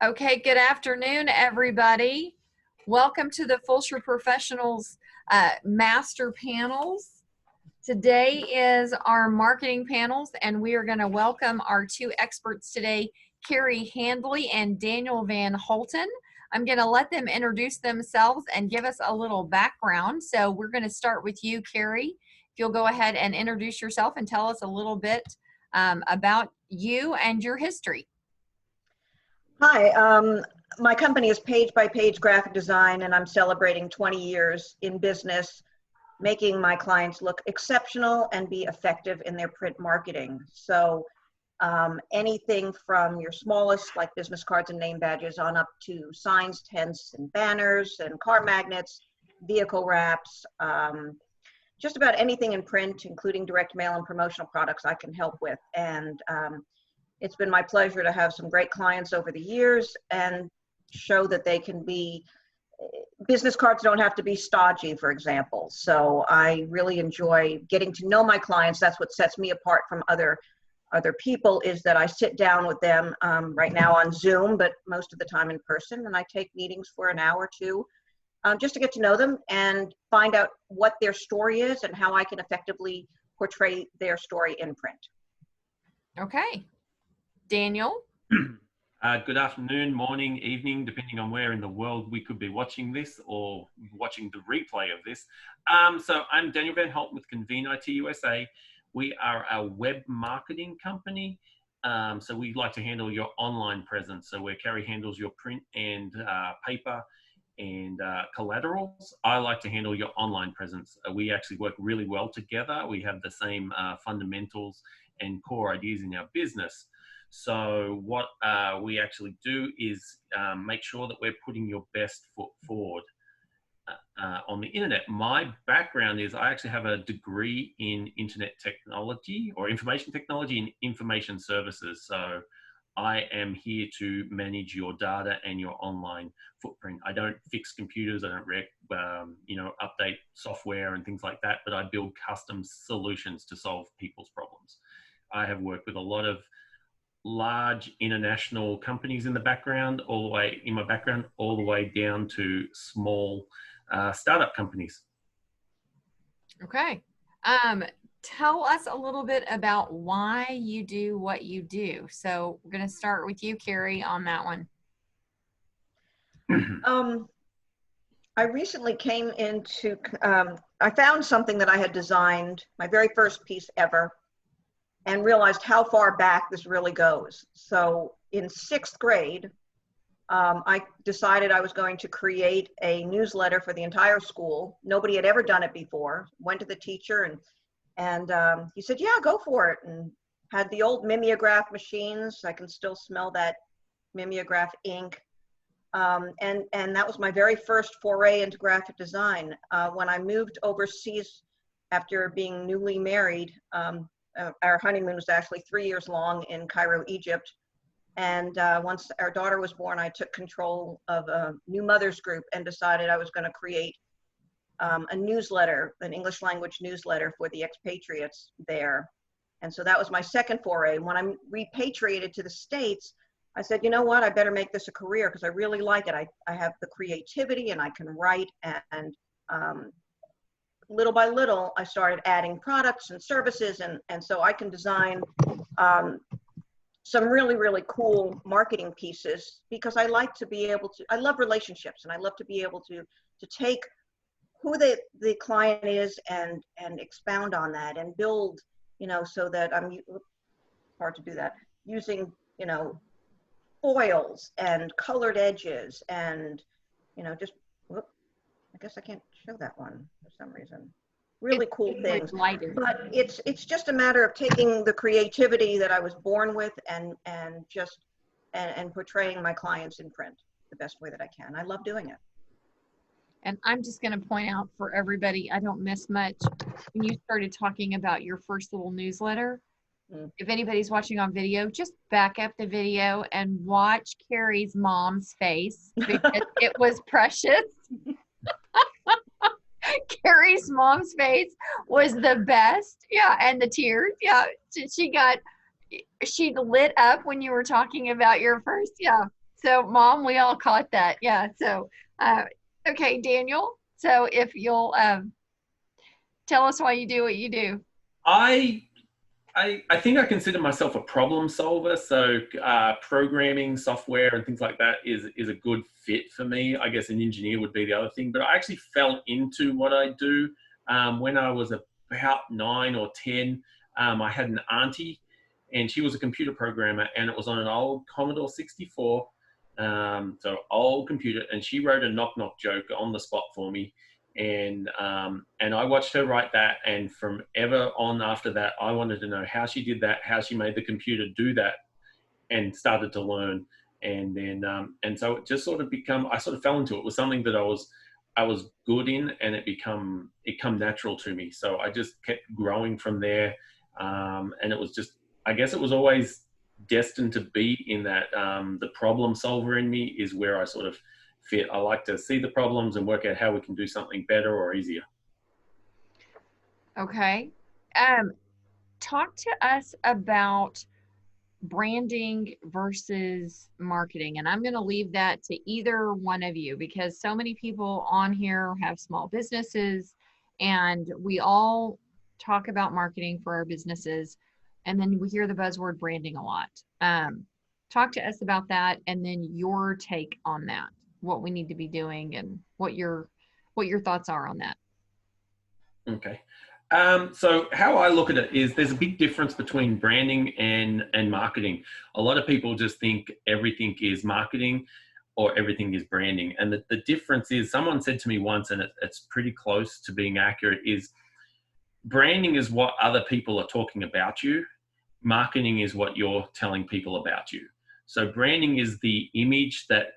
Okay, good afternoon, everybody. Welcome to the Fulshear Professionals Master Panels. Today is our marketing panels, and we are going to welcome our two experts today, Carrie Handley and Danial Van Holten. I'm going to let them introduce themselves and give us a little background. So we're going to start with you, Carrie. If you'll go ahead and introduce yourself and tell us a little bit about you and your history. Hi, my company is Page by Page Graphic Design, and I'm celebrating 20 years in business, making my clients look exceptional and be effective in their print marketing. So anything from your smallest, like business cards and name badges, on up to signs, tents, and banners, and car magnets, vehicle wraps, just about anything in print, including direct mail and promotional products I can help with. And it's been my pleasure to have some great clients over the years and show that they can be, business cards don't have to be stodgy, for example. So I really enjoy getting to know my clients. That's what sets me apart from other people, is that I sit down with them right now on Zoom, but most of the time in person, and I take meetings for an hour or two just to get to know them and find out what their story is and how I can effectively portray their story in print. Okay. Danial? Good afternoon, morning, evening, depending on where in the world we could be watching this or watching the replay of this. So I'm Danial Van Holten with Convene IT USA. We are a web marketing company. So we like to handle your online presence. So where Carrie handles your print and paper and collaterals, I like to handle your online presence. We actually work really well together. We have the same fundamentals and core ideas in our business. So what we actually do is make sure that we're putting your best foot forward on the internet. My background is I actually have a degree in internet technology or information technology and information services. So I am here to manage your data and your online footprint. I don't fix computers. I don't update software and things like that, but I build custom solutions to solve people's problems. I have worked with a lot of large international companies in my background, all the way down to small startup companies. Okay. Tell us a little bit about why you do what you do. So we're going to start with you, Carrie, on that one. I recently came into, I found something that I had designed, my very first piece ever, and realized how far back this really goes. So in 6th grade, I decided I was going to create a newsletter for the entire school. Nobody had ever done it before. Went to the teacher and he said, yeah, go for it. And had the old mimeograph machines. I can still smell that mimeograph ink. And that was my very first foray into graphic design. When I moved overseas after being newly married, our honeymoon was actually 3 years long in Cairo, Egypt. And once our daughter was born, I took control of a new mothers group and decided I was going to create a newsletter, an English language newsletter for the expatriates there. And so that was my second foray. When I repatriated to the States, I said, you know what, I better make this a career because I really like it. I have the creativity and I can write, and little by little, I started adding products and services, and so I can design some really, really cool marketing pieces because I like to be able to, I love relationships, and I love to be able to take who the client is and expound on that and build, so that hard to do that, using, foils and colored edges and, I guess I can't show that one for some reason. Really cool things. But it's just a matter of taking the creativity that I was born with and portraying my clients in print the best way that I can. I love doing it. And I'm just going to point out for everybody, I don't miss much. When you started talking about your first little newsletter, if anybody's watching on video, just back up the video and watch Carrie's mom's face because it was precious. Carrie's mom's face was the best. Yeah. And the tears. Yeah. She lit up when you were talking about your first. Yeah. So, Mom, we all caught that. Yeah. So, okay, Daniel. So, if you'll tell us why you do what you do. I I think I consider myself a problem solver. So programming, software, and things like that is a good fit for me. I guess an engineer would be the other thing. But I actually fell into what I do when I was about 9 or 10. I had an auntie, and she was a computer programmer, and it was on an old Commodore 64. So old computer, and she wrote a knock knock joke on the spot for me, and I watched her write that, and from ever on after that, I wanted to know how she did that, how she made the computer do that, and started to learn. And then and so it just sort of become, I sort of fell into it. It was something that I was good in, and it come natural to me. So I just kept growing from there, and it was just, I guess it was always destined to be in that. The problem solver in me is where I sort of fit. I like to see the problems and work out how we can do something better or easier. Okay. Talk to us about branding versus marketing. And I'm going to leave that to either one of you because so many people on here have small businesses and we all talk about marketing for our businesses. And then we hear the buzzword branding a lot. Talk to us about that and then your take on that, what we need to be doing and what your thoughts are on that. Okay. So how I look at it is there's a big difference between branding and marketing. A lot of people just think everything is marketing or everything is branding. And the difference is, someone said to me once, and it's pretty close to being accurate, is branding is what other people are talking about you. Marketing is what you're telling people about you. So branding is the image that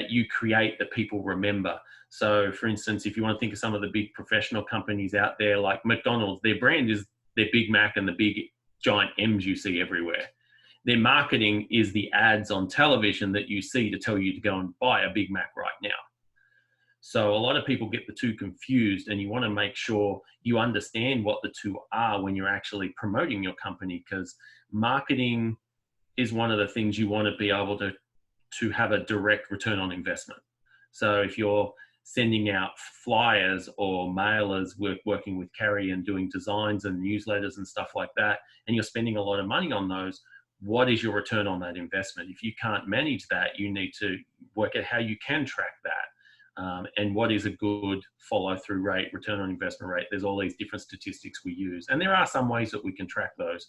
you create that people remember. So for instance, if you want to think of some of the big professional companies out there like McDonald's, their brand is their Big Mac and the big giant M's you see everywhere. Their marketing is the ads on television that you see to tell you to go and buy a Big Mac right now. So a lot of people get the two confused, and you want to make sure you understand what the two are when you're actually promoting your company, because marketing is one of the things you want to be able to have a direct return on investment. So if you're sending out flyers or mailers, working with Carrie and doing designs and newsletters and stuff like that, and you're spending a lot of money on those, what is your return on that investment? If you can't manage that, you need to work out how you can track that. And what is a good follow-through rate, return on investment rate. There's all these different statistics we use. And there are some ways that we can track those.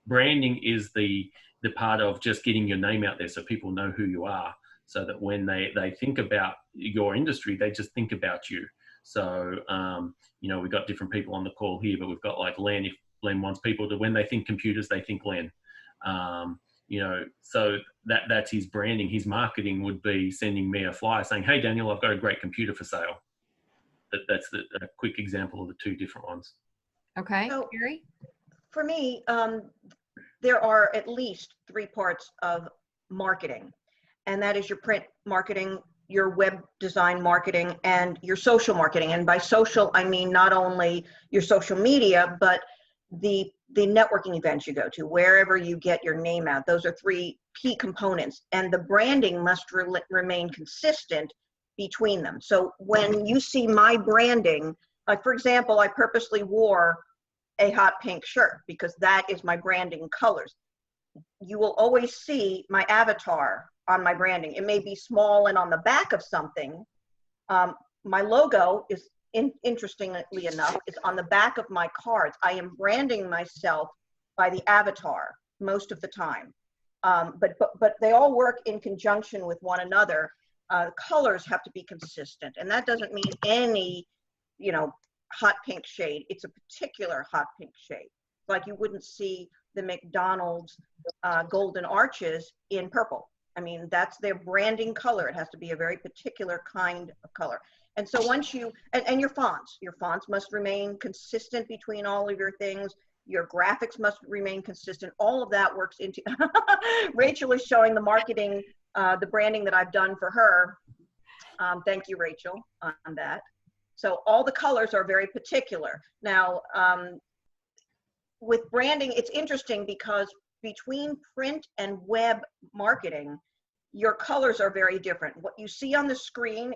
Branding is the part of just getting your name out there so people know who you are, so that when they think about your industry, they just think about you. So, we've got different people on the call here, but we've got like Len. If Len wants people to, when they think computers, they think Len. So that's his branding. His marketing would be sending me a flyer saying, "Hey, Daniel, I've got a great computer for sale." That's a quick example of the two different ones. Okay, So, Carrie? for me, there are at least 3 parts of marketing, and that is your print marketing, your web design marketing, and your social marketing. And by social, I mean not only your social media, but the networking events you go to, wherever you get your name out. Those are 3 key components, and the branding must remain consistent between them. So when you see my branding, like for example, I purposely wore a hot pink shirt because that is my branding colors. You will always see my avatar on my branding. It may be small and on the back of something. My logo is, interestingly enough, is on the back of my cards. I am branding myself by the avatar most of the time. But they all work in conjunction with one another. Colors have to be consistent, and that doesn't mean any, hot pink shade. It's a particular hot pink shade. Like you wouldn't see the McDonald's golden arches in purple. I mean, that's their branding color. It has to be a very particular kind of color. And so once you, and your fonts must remain consistent between all of your things. Your graphics must remain consistent. All of that works into, Rachel is showing the marketing, the branding that I've done for her. Thank you, Rachel, on that. So all the colors are very particular. Now, with branding, it's interesting because between print and web marketing, your colors are very different. What you see on the screen,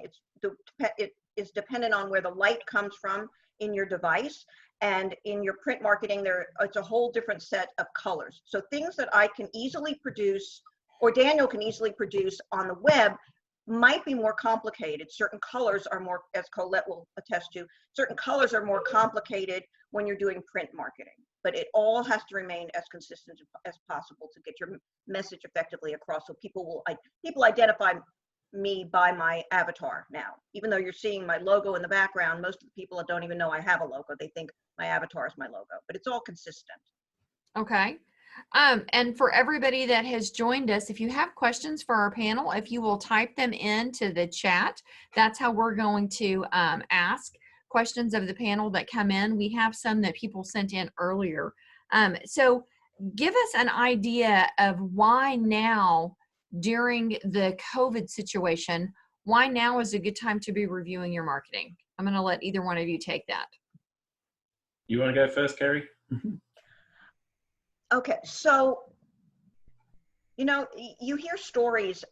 it is dependent on where the light comes from in your device, and in your print marketing, it's a whole different set of colors. So things that I can easily produce, or Daniel can easily produce on the web, might be more complicated. Certain colors are more, as Colette will attest to, certain colors are more complicated when you're doing print marketing. But it all has to remain as consistent as possible to get your message effectively across. So people identify me by my avatar now. Even though you're seeing my logo in the background, most of the people don't even know I have a logo. They think my avatar is my logo, but it's all consistent. Okay. And for everybody that has joined us, if you have questions for our panel, if you will type them into the chat, that's how we're going to ask questions of the panel that come in. We have some that people sent in earlier. So give us an idea of why now, during the COVID situation, why now is a good time to be reviewing your marketing? I'm going to let either one of you take that. You want to go first, Carrie? Okay, so, you know, you hear stories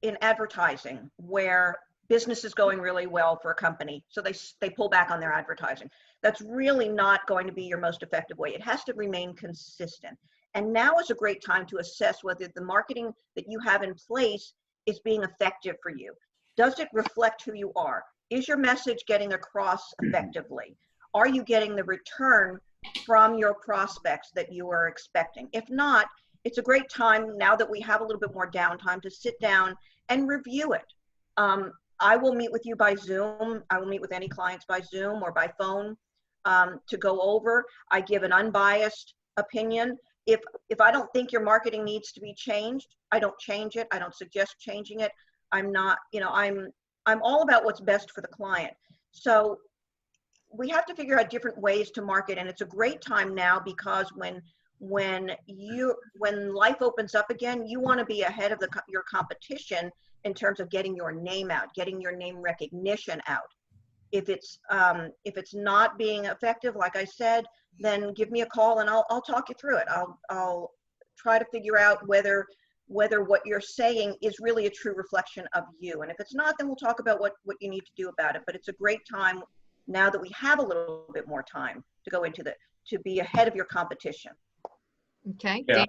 in advertising where business is going really well for a company, so they pull back on their advertising. That's really not going to be your most effective way. It has to remain consistent. And now is a great time to assess whether the marketing that you have in place is being effective for you. Does it reflect who you are? Is your message getting across effectively? Are you getting the return from your prospects that you are expecting? If not, it's a great time, now that we have a little bit more downtime, to sit down and review it. I will meet with you by Zoom. I will meet with any clients by Zoom or by phone to go over. I give an unbiased opinion. If I don't think your marketing needs to be changed, I don't change it. I don't suggest changing it. I'm not, you know, I'm all about what's best for the client. So we have to figure out different ways to market, and it's a great time now, because when life opens up again, you want to be ahead of your competition in terms of getting your name out, getting your name recognition out. If it's not being effective, like I said, then give me a call and I'll talk you through it. I'll try to figure out whether what you're saying is really a true reflection of you. And if it's not, then we'll talk about what you need to do about it. But it's a great time now that we have a little bit more time to go into to be ahead of your competition. Okay. Yeah.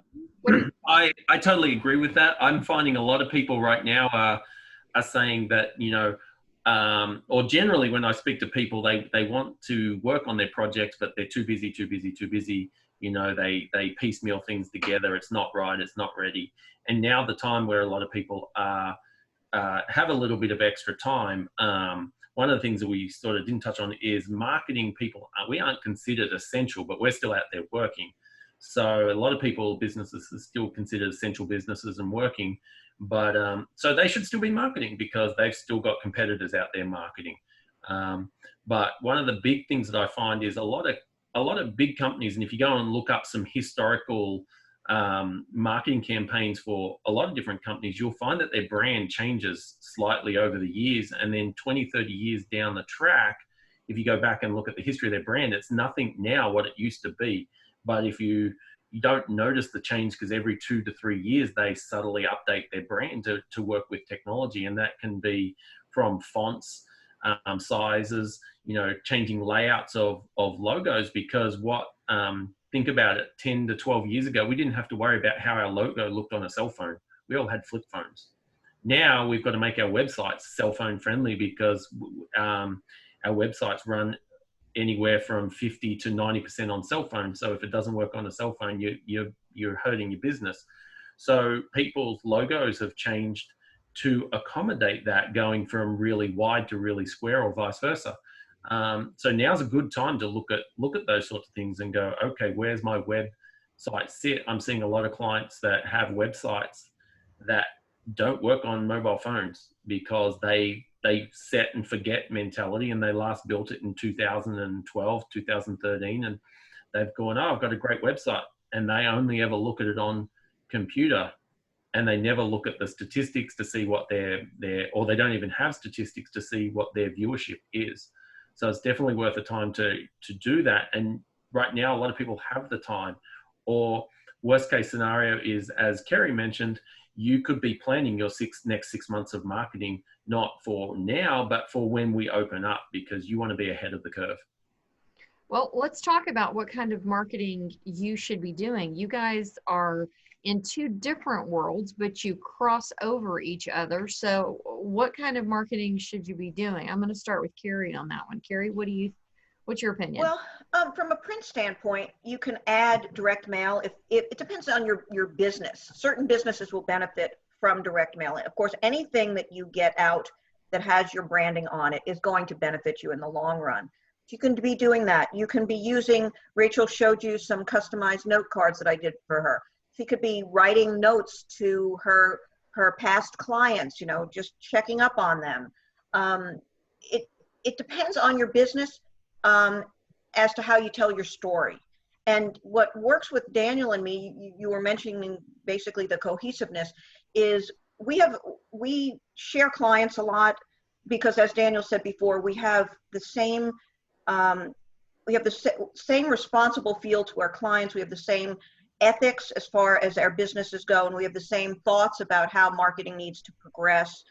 Dan, I totally agree with that. I'm finding a lot of people right now are saying that, you know, or generally when I speak to people, they want to work on their projects, but they're too busy. You know, they piecemeal things together. It's not right. It's not ready. And now the time where a lot of people have a little bit of extra time. One of the things that we sort of didn't touch on is marketing people. We aren't considered essential, but we're still out there working. So a lot of businesses are still considered essential businesses and working, but so they should still be marketing because they've still got competitors out there marketing. But one of the big things that I find is a lot of big companies, and if you go and look up some historical marketing campaigns for a lot of different companies, you'll find that their brand changes slightly over the years, and then 20, 30 years down the track, if you go back and look at the history of their brand, it's nothing now what it used to be. But if you don't notice the change, because every 2 to 3 years they subtly update their brand to work with technology, and that can be from fonts, sizes, you know, changing layouts of logos. Because think about it, 10 to 12 years ago, we didn't have to worry about how our logo looked on a cell phone. We all had flip phones. Now we've got to make our websites cell phone friendly, because our websites run anywhere from 50 to 90% on cell phones. So if it doesn't work on a cell phone, you're hurting your business. So people's logos have changed to accommodate that, going from really wide to really square, or vice versa. So now's a good time to look at those sorts of things and go, okay, where's my website sit? I'm seeing a lot of clients that have websites that don't work on mobile phones because they set and forget mentality, and they last built it in 2012, 2013, and they've gone, oh, I've got a great website, and they only ever look at it on computer, and they never look at the statistics to see what or they don't even have statistics to see what their viewership is. So it's definitely worth the time to do that. And right now, a lot of people have the time. Or worst case scenario is, as Kerry mentioned, you could be planning your next 6 months of marketing, not for now, but for when we open up, because you want to be ahead of the curve. Well, let's talk about what kind of marketing you should be doing. You guys are in two different worlds, but you cross over each other. So what kind of marketing should you be doing? I'm going to start with Carrie on that one. Carrie, what's your opinion? Well, from a print standpoint, you can add direct mail. If it depends on your business. Certain businesses will benefit from direct mail. Of course, anything that you get out that has your branding on it is going to benefit you in the long run. You can be doing that. You can be using, Rachel showed you some customized note cards that I did for her. She could be writing notes to her past clients, just checking up on them. It depends on your business as to how you tell your story. And what works with Daniel and me, you were mentioning basically the cohesiveness, is we share clients a lot because, as Daniel said before, we have the same same responsible feel to our clients. We have the same ethics as far as our businesses go, and we have the same thoughts about how marketing needs to progress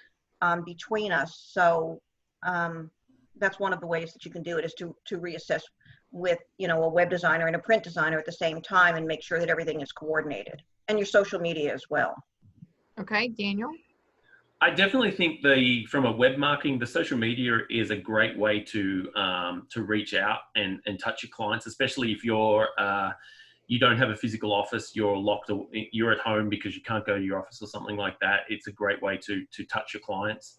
between us. So that's one of the ways that you can do it, is to reassess with a web designer and a print designer at the same time and make sure that everything is coordinated, and your social media as well. Okay, Daniel? I definitely think from a web marketing, the social media is a great way to reach out and touch your clients, especially if you don't have a physical office, you're at home because you can't go to your office or something like that. It's a great way to touch your clients.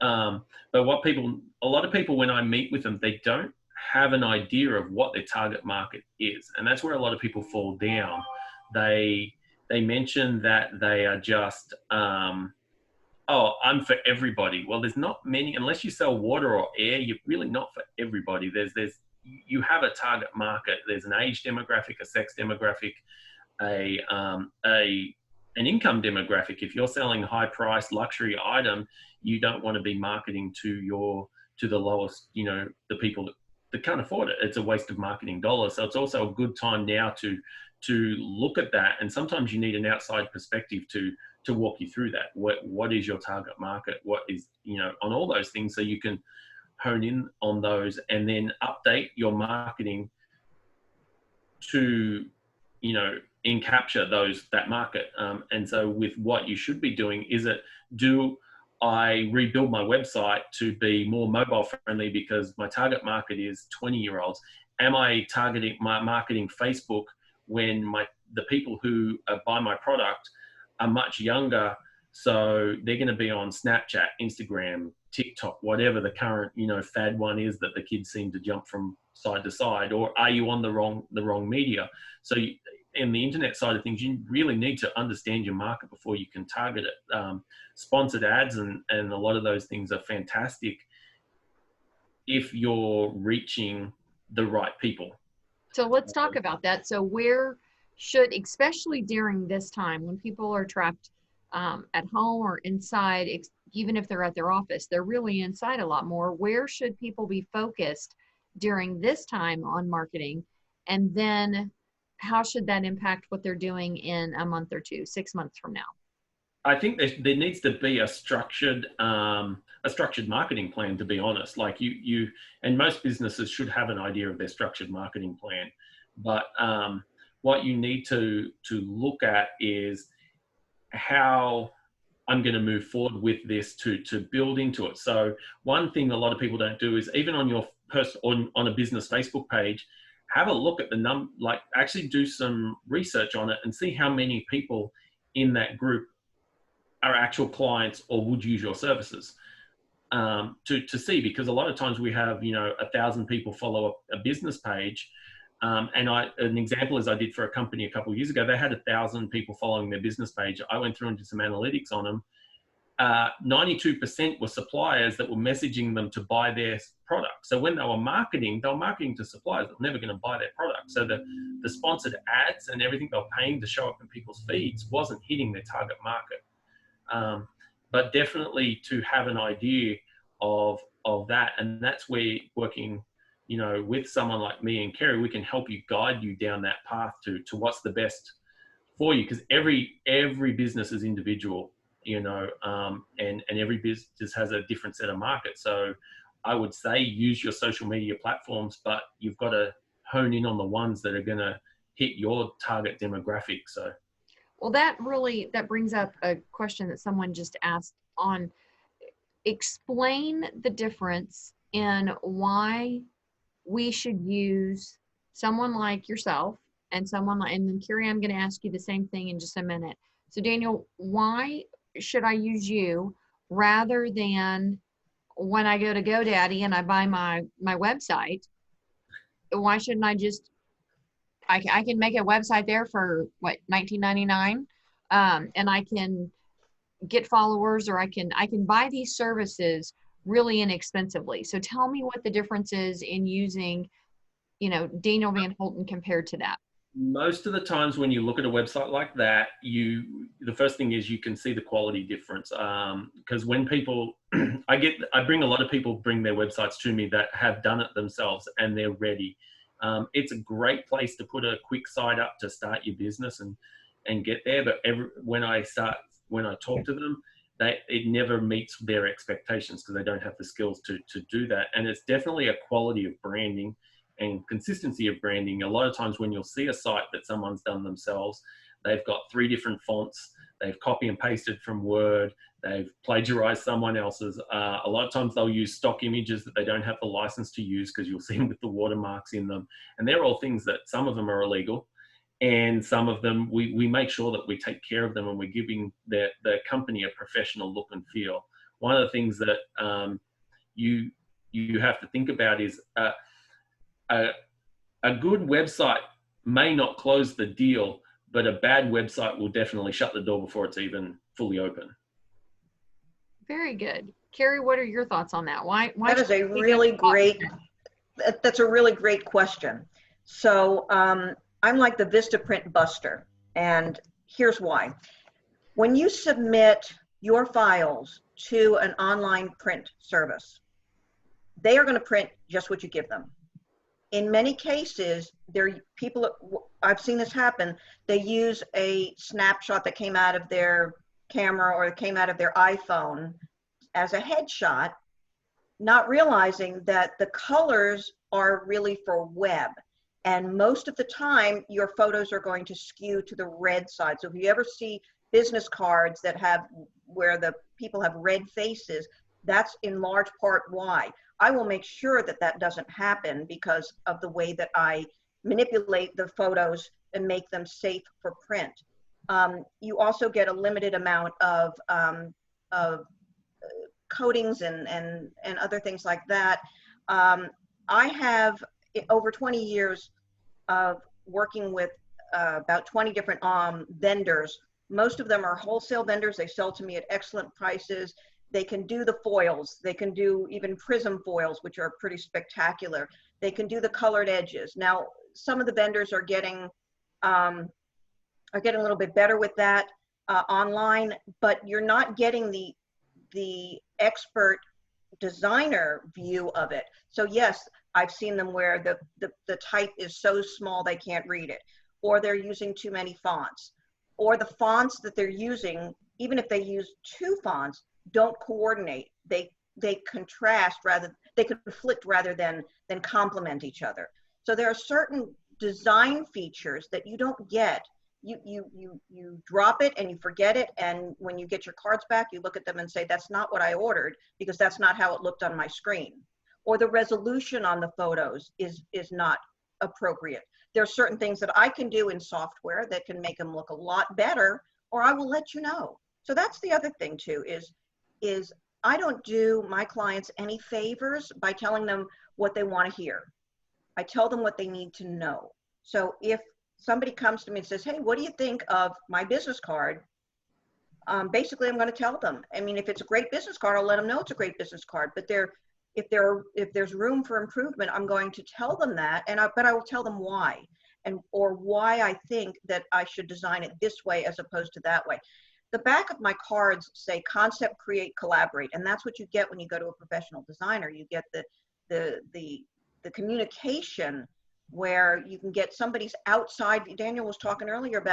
But a lot of people, when I meet with them, they don't have an idea of what their target market is. And that's where a lot of people fall down. They mention that they are just, I'm for everybody. Well, there's not many, unless you sell water or air, you're really not for everybody. You have a target market. There's an age demographic, a sex demographic, an income demographic. If you're selling a high priced luxury item, you don't want to be marketing to the lowest, the people that can't afford it. It's a waste of marketing dollars. So it's also a good time now to look at that. And sometimes you need an outside perspective to walk you through that. What is your target market? What is, on all those things, so you can hone in on those and then update your marketing to, capture that market. And so with what you should be doing, do I rebuild my website to be more mobile friendly because my target market is 20-year-olds? Am I marketing Facebook when the people who buy my product are much younger, so they're going to be on Snapchat, Instagram, TikTok, whatever the current fad one is that the kids seem to jump from side to side? Or are you on the wrong media? So in the internet side of things, you really need to understand your market before you can target it. Sponsored ads and a lot of those things are fantastic if you're reaching the right people. So let's talk about that. So where should, especially during this time when people are trapped at home or inside, even if they're at their office, they're really inside a lot more. Where should people be focused during this time on marketing? And then how should that impact what they're doing in a month or two, 6 months from now? I think there needs to be a structured marketing plan, to be honest. Like you and most businesses should have an idea of their structured marketing plan. But what you need to look at is how I'm going to move forward with this to build into it. So one thing a lot of people don't do is, even on your on a business Facebook page, have a look at actually do some research on it and see how many people in that group are actual clients or would use your services, to see, because a lot of times we have 1,000 people follow a business page. And an example is I did for a company a couple of years ago. They had 1,000 people following their business page. I went through and did some analytics on them. 92% were suppliers that were messaging them to buy their product. So when they were marketing to suppliers that were never going to buy their product. So the sponsored ads and everything they were paying to show up in people's feeds wasn't hitting their target market. But definitely to have an idea of that, and that's where working with someone like me and Kerry, we can help you, guide you down that path to what's the best for you, because every business is individual, you know, and every business has a different set of markets. So I would say use your social media platforms, but you've got to hone in on the ones that are going to hit your target demographic. So Well, that brings up a question that someone just asked on, explain the difference in why we should use someone like yourself and someone like, and then Carrie, I'm going to ask you the same thing in just a minute. So Daniel, why should I use you rather than when I go to GoDaddy and I buy my website? Why shouldn't I just, I can make a website there for what, $19.99, and I can get followers, or I can buy these services really inexpensively. So tell me what the difference is in using, you know, Danial Van Holten compared to that. most of the times when you look at a website like that, the first thing is you can see the quality difference. Because when people, I bring a lot of people bring their websites to me that have done it themselves and they're ready. It's a great place to put a quick site up to start your business and get there. But when I talk to them, it never meets their expectations because they don't have the skills to do that. And it's definitely a quality of branding and consistency of branding. A lot of times when you'll see a site that someone's done themselves, they've got 3 different fonts, they've copy and pasted from Word, they've plagiarized someone else's. A lot of times they'll use stock images that they don't have the license to use, because you'll see them with the watermarks in them. And they're all things that some of them are illegal, and some of them we make sure that we take care of them and we're giving the company a professional look and feel. One of the things that you have to think about is a good website may not close the deal, but a bad website will definitely shut the door before it's even fully open. Very good. Carrie, what are your thoughts on that? Why that is a really great, that's a really great question. So I'm like the Vistaprint buster, and here's why. When you submit your files to an online print service, they are going to print just what you give them. In many cases, I've seen this happen, they use a snapshot that came out of their camera or came out of their iPhone as a headshot, not realizing that the colors are really for web. And most of the time, your photos are going to skew to the red side. So if you ever see business cards that have, where the people have red faces, that's in large part why. I will make sure that that doesn't happen because of the way that I manipulate the photos and make them safe for print. You also get a limited amount of coatings and other things like that. I have over 20 years of working with about 20 different vendors. Most of them are wholesale vendors. They sell to me at excellent prices. They can do the foils. They can do even prism foils, which are pretty spectacular. They can do the colored edges. Now, some of the vendors are getting a little bit better with that online, but you're not getting the expert designer view of it. So yes, I've seen them where the type is so small they can't read it, or they're using too many fonts, or the fonts that they're using, even if they use 2 fonts, don't coordinate. They contrast they conflict rather than complement each other. So there are certain design features that you don't get. You drop it and you forget it, and when you get your cards back, you look at them and say, that's not what I ordered, because that's not how it looked on my screen. Or the resolution on the photos is not appropriate. There are certain things that I can do in software that can make them look a lot better, or I will let you know. So that's the other thing too, is I don't do my clients any favors by telling them what they want to hear. I tell them what they need to know. So if somebody comes to me and says, hey, what do you think of my business card? Basically, I'm going to tell them. I mean, if it's a great business card, I'll let them know it's a great business card. But if there's room for improvement, I'm going to tell them that, but I will tell them why, or why I think that I should design it this way as opposed to that way. The back of my cards say concept, create, collaborate, and that's what you get when you go to a professional designer. You get the communication where you can get somebody's outside. Daniel was talking earlier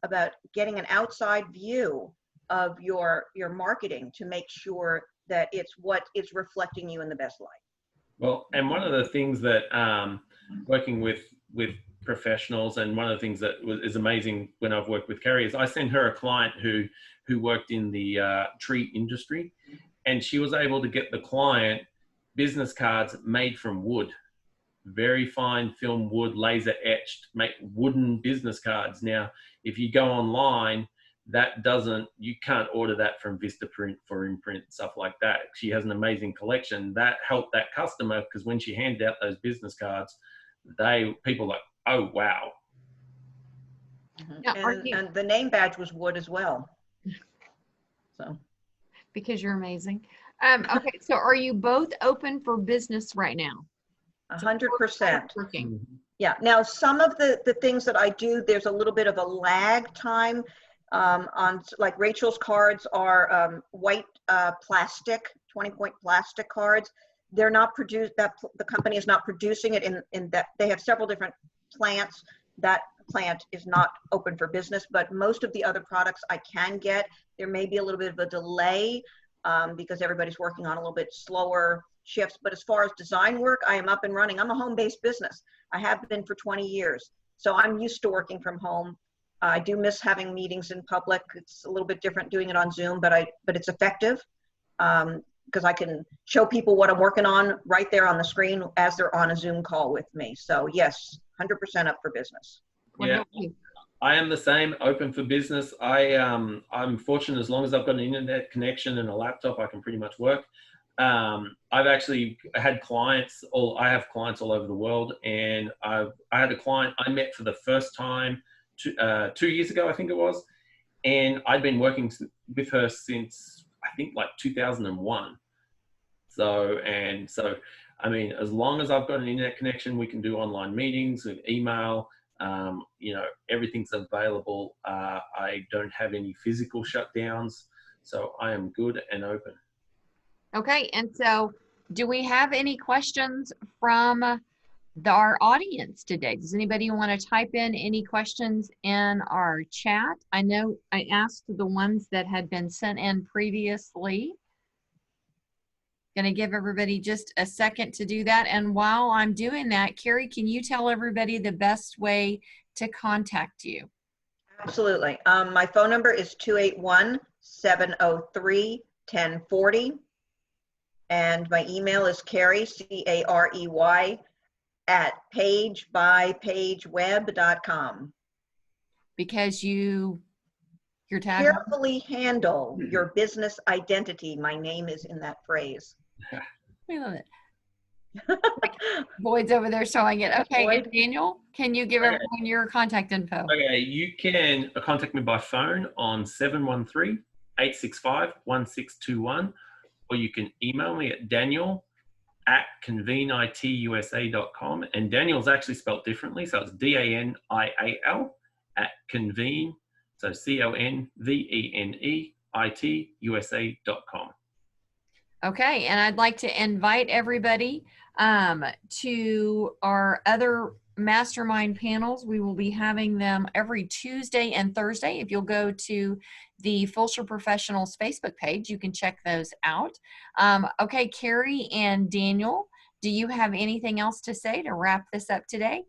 about getting an outside view of your marketing to make sure that it's what is reflecting you in the best light. Well, and one of the things that working with professionals, and one of the things that is amazing when I've worked with Carrie is I sent her a client who worked in the tree industry, and she was able to get the client business cards made from wood, very fine film wood, laser etched, make wooden business cards. Now, if you go online, you can't order that from Vistaprint for imprint, stuff like that. She has an amazing collection that helped that customer, because when she handed out those business cards, people were like, oh, wow. Now, And the name badge was wood as well. So. Because you're amazing. Okay, so are you both open for business right now? 100%. Working. Yeah. Now, some of the things that I do, there's a little bit of a lag time. On, like, Rachel's cards are white plastic, 20-point plastic cards. They're not produced, the company is not producing it in that. They have several different plants. That plant is not open for business, but most of the other products I can get. There may be a little bit of a delay because everybody's working on a little bit slower shifts. But as far as design work, I am up and running. I'm a home-based business. I have been for 20 years. So I'm used to working from home. I do miss having meetings in public. It's a little bit different doing it on Zoom, but it's effective because I can show people what I'm working on right there on the screen as they're on a Zoom call with me. So yes, 100% up for business. Yeah, I am the same, open for business. I'm fortunate, as long as I've got an internet connection and a laptop, I can pretty much work. I've actually had clients, I have clients all over the world, and I had a client I met for the first time 2 years ago, I think it was, and I'd been working with her since I think like 2001. So I mean, as long as I've got an internet connection, we can do online meetings with email. Everything's available. I don't have any physical shutdowns, so I am good and open. Okay, and so do we have any questions from our audience today? Does anybody want to type in any questions in our chat? I know I asked the ones that had been sent in previously. Going to give everybody just a second to do that. And while I'm doing that, Carrie, can you tell everybody the best way to contact you? Absolutely. My phone number is 281-703-1040. And my email is Carey, C-A-R-E-Y, at pagebypageweb.com. Because your tag carefully handle your business identity. My name is in that phrase. I love it. Boyd's over there showing it. Okay, and Daniel, can you give everyone your contact info? Okay, you can contact me by phone on 713-865-1621, or you can email me at daniel@convenitusa.com. And Daniel's actually spelled differently, so it's DANIAL @convene, so CONVENEITUSA.com. Okay, and I'd like to invite everybody to our other mastermind panels. We will be having them every Tuesday and Thursday. If you'll go to the Fulshear Professionals Facebook page, you can check those out. Okay, Carrie and Daniel, do you have anything else to say to wrap this up today?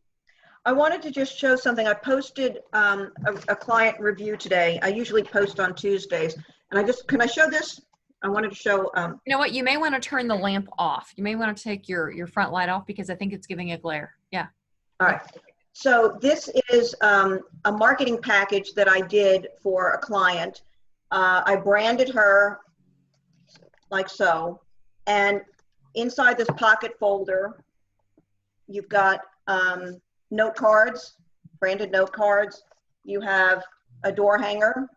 I wanted to just show something. I posted a client review today. I usually post on Tuesdays, and can I show this? I wanted to show. You know what? You may want to turn the lamp off. You may want to take your front light off because I think it's giving a glare. Yeah. All right. So this is a marketing package that I did for a client. I branded her like so, and inside this pocket folder, you've got note cards, branded note cards. You have a door hanger.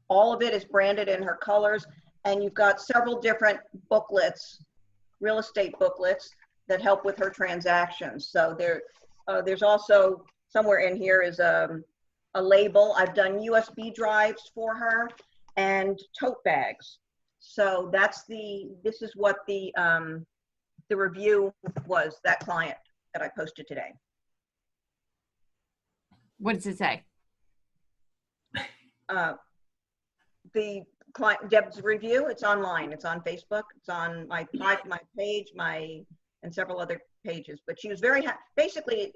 All of it is branded in her colors. And you've got several different booklets, real estate booklets that help with her transactions. So there's also somewhere in here is a label. I've done USB drives for her and tote bags. So this is what the review was, that client that I posted today. What does it say? The client Deb's review, it's online. It's on Facebook. It's on my page, and several other pages. But she was very basically,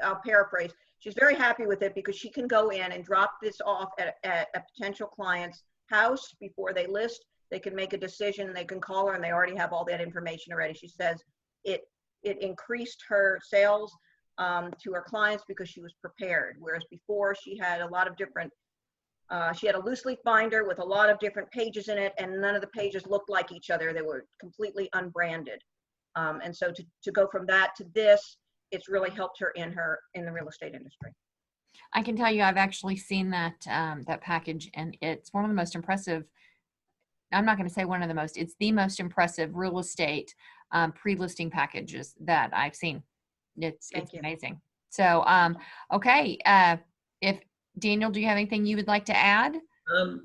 I'll paraphrase. She's very happy with it because she can go in and drop this off at a potential client's house before they list. They can make a decision. They can call her, and they already have all that information already. She says it increased her sales to her clients because she was prepared. Whereas before she had a lot of different. She had a loose leaf binder with a lot of different pages in it, and none of the pages looked like each other. They were completely unbranded. And so to go from that to this, it's really helped her in the real estate industry. I can tell you, I've actually seen that that package, and it's one of the most impressive. I'm not going to say one of the most. It's the most impressive real estate pre-listing packages that I've seen. It's amazing. So okay, if Daniel, do you have anything you would like to add?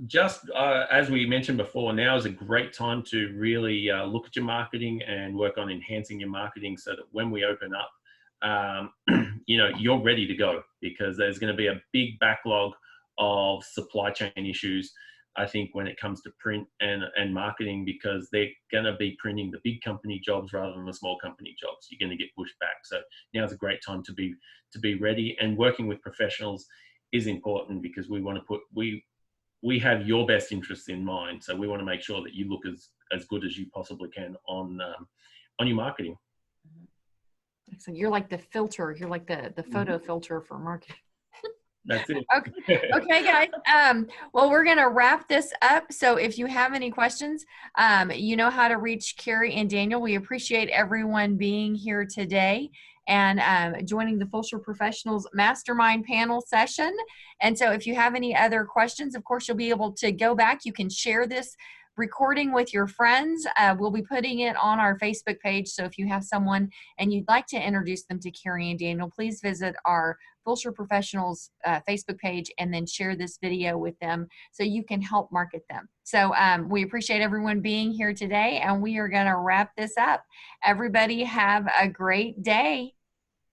Just as we mentioned before, now is a great time to really look at your marketing and work on enhancing your marketing so that when we open up, you're ready to go, because there's going to be a big backlog of supply chain issues, I think, when it comes to print and marketing, because they're going to be printing the big company jobs rather than the small company jobs. You're going to get pushed back. So now is a great time to be ready, and working with professionals is important, because we want to we have your best interests in mind. So we want to make sure that you look as good as you possibly can on your marketing. So you're like the filter. You're like the photo filter for marketing. That's it. Okay, guys. Well, we're going to wrap this up. So if you have any questions, you know how to reach Carrie and Daniel. We appreciate everyone being here today and joining the Fulshear Professionals Mastermind panel session. And so if you have any other questions, of course, you'll be able to go back. You can share this recording with your friends. We'll be putting it on our Facebook page. So if you have someone and you'd like to introduce them to Carrie and Daniel, please visit our Fulshear Professionals Facebook page and then share this video with them so you can help market them. So we appreciate everyone being here today, and we are going to wrap this up. Everybody have a great day.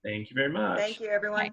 Thank you very much. Thank you, everyone. Okay.